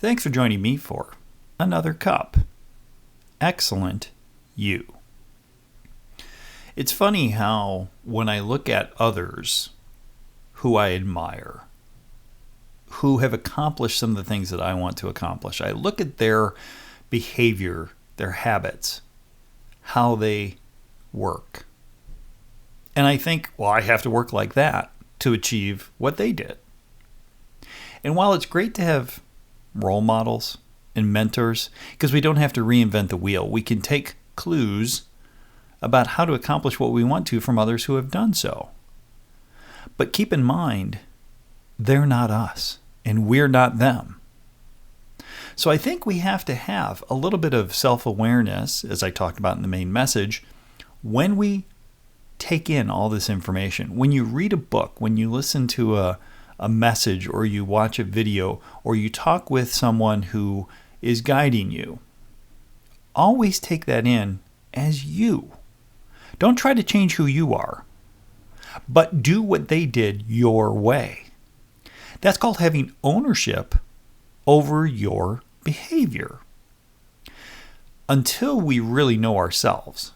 Thanks for joining me for Another Cup. Excellent you. It's funny how when I look at others who I admire, who have accomplished some of the things that I want to accomplish, I look at their behavior, their habits, how they work. And I think, well, I have to work like that to achieve what they did. And while it's great to have role models and mentors, because we don't have to reinvent the wheel, we can take clues about how to accomplish what we want to from others who have done so. But keep in mind, they're not us, and we're not them. So I think we have to have a little bit of self-awareness, as I talked about in the main message, when we take in all this information. When you read a book, when you listen to a message, or you watch a video, or you talk with someone who is guiding you, always take that in as you. Don't try to change who you are, but do what they did your way. That's called having ownership over your behavior. Until we really know ourselves,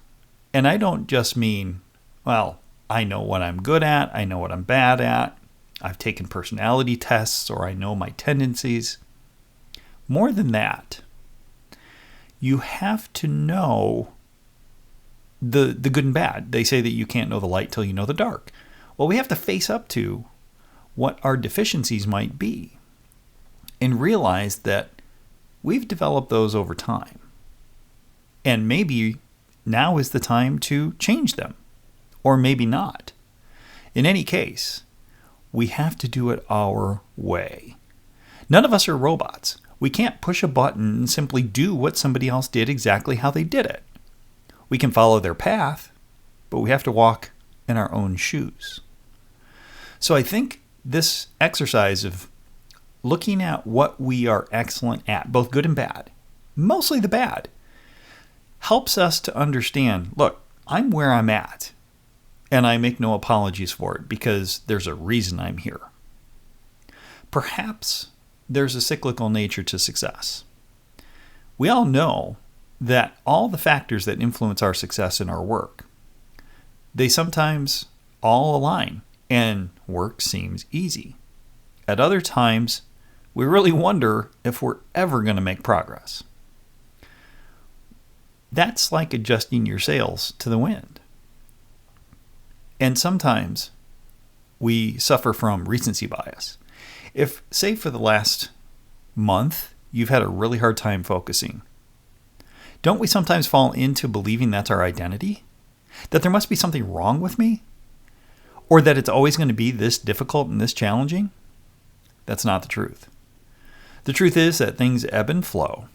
and I don't just mean, well, I know what I'm good at, I know what I'm bad at, I've taken personality tests, or I know my tendencies. More than that, you have to know the good and bad. They say that you can't know the light till you know the dark. Well, we have to face up to what our deficiencies might be and realize that we've developed those over time. And maybe now is the time to change them, or maybe not. In any case, we have to do it our way. None of us are robots. We can't push a button and simply do what somebody else did exactly how they did it. We can follow their path, but we have to walk in our own shoes. So I think this exercise of looking at what we are excellent at, both good and bad, mostly the bad, helps us to understand, look, I'm where I'm at, and I make no apologies for it because there's a reason I'm here. Perhaps there's a cyclical nature to success. We all know that all the factors that influence our success in our work, they sometimes all align and work seems easy. At other times, we really wonder if we're ever going to make progress. That's like adjusting your sails to the wind. And sometimes we suffer from recency bias. If, say, for the last month, you've had a really hard time focusing, don't we sometimes fall into believing that's our identity? That there must be something wrong with me? Or that it's always going to be this difficult and this challenging? That's not the truth. The truth is that things ebb and flow.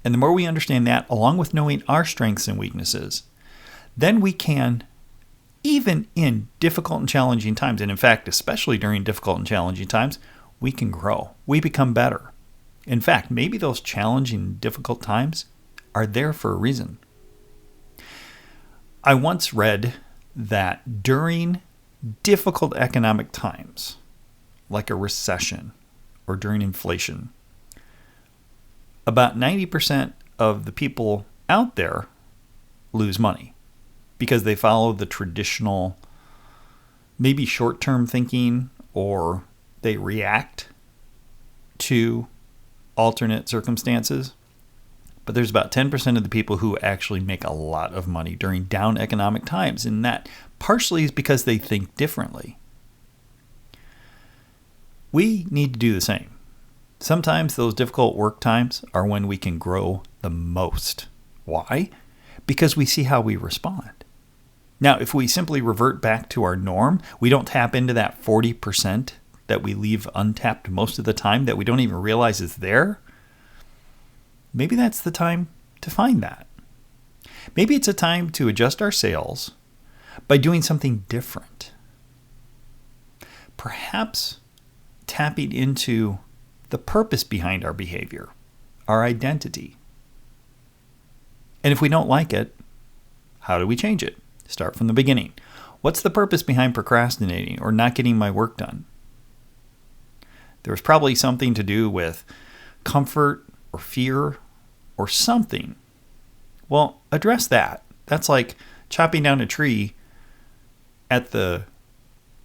And the more we understand that, along with knowing our strengths and weaknesses, then we can, even in difficult and challenging times, and in fact, especially during difficult and challenging times, we can grow. We become better. In fact, maybe those challenging, difficult times are there for a reason. I once read that during difficult economic times, like a recession or during inflation, about 90% of the people out there lose money because they follow the traditional, maybe short-term thinking, or they react to alternate circumstances. But there's about 10% of the people who actually make a lot of money during down economic times, and that partially is because they think differently. We need to do the same. Sometimes those difficult work times are when we can grow the most. Why? Because we see how we respond. Now, if we simply revert back to our norm, we don't tap into that 40% that we leave untapped most of the time that we don't even realize is there, maybe that's the time to find that. Maybe it's a time to adjust our sails by doing something different. Perhaps tapping into the purpose behind our behavior, our identity. And if we don't like it, how do we change it? Start from the beginning. What's the purpose behind procrastinating or not getting my work done? There was probably something to do with comfort or fear or something, well, address that. That's like chopping down a tree at the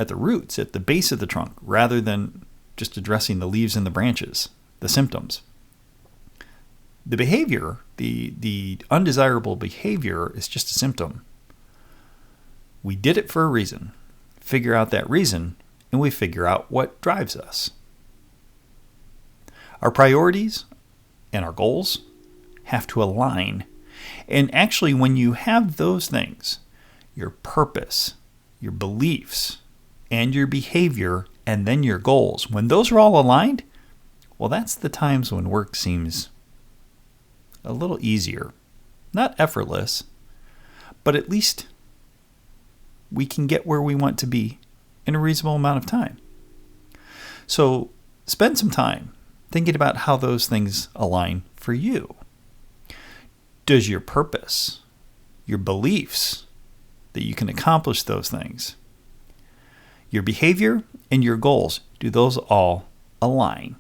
roots, at the base of the trunk, rather than just addressing the leaves and the branches, the symptoms. The behavior, the undesirable behavior, is just a symptom. We did it for a reason. Figure out that reason, and we figure out what drives us. Our priorities and our goals have to align. And actually, when you have those things, your purpose, your beliefs, and your behavior, and then your goals, when those are all aligned, well, that's the times when work seems a little easier. Not effortless, but at least we can get where we want to be in a reasonable amount of time. So spend some time thinking about how those things align for you. Does your purpose, your beliefs that you can accomplish those things, your behavior and your goals, do those all align?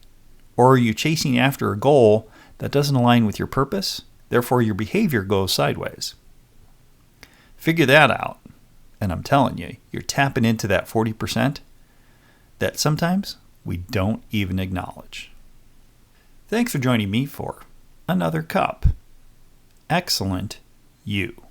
Or are you chasing after a goal that doesn't align with your purpose? Therefore, your behavior goes sideways. Figure that out. And I'm telling you, you're tapping into that 40% that sometimes we don't even acknowledge. Thanks for joining me for Another Cup. Excellent You.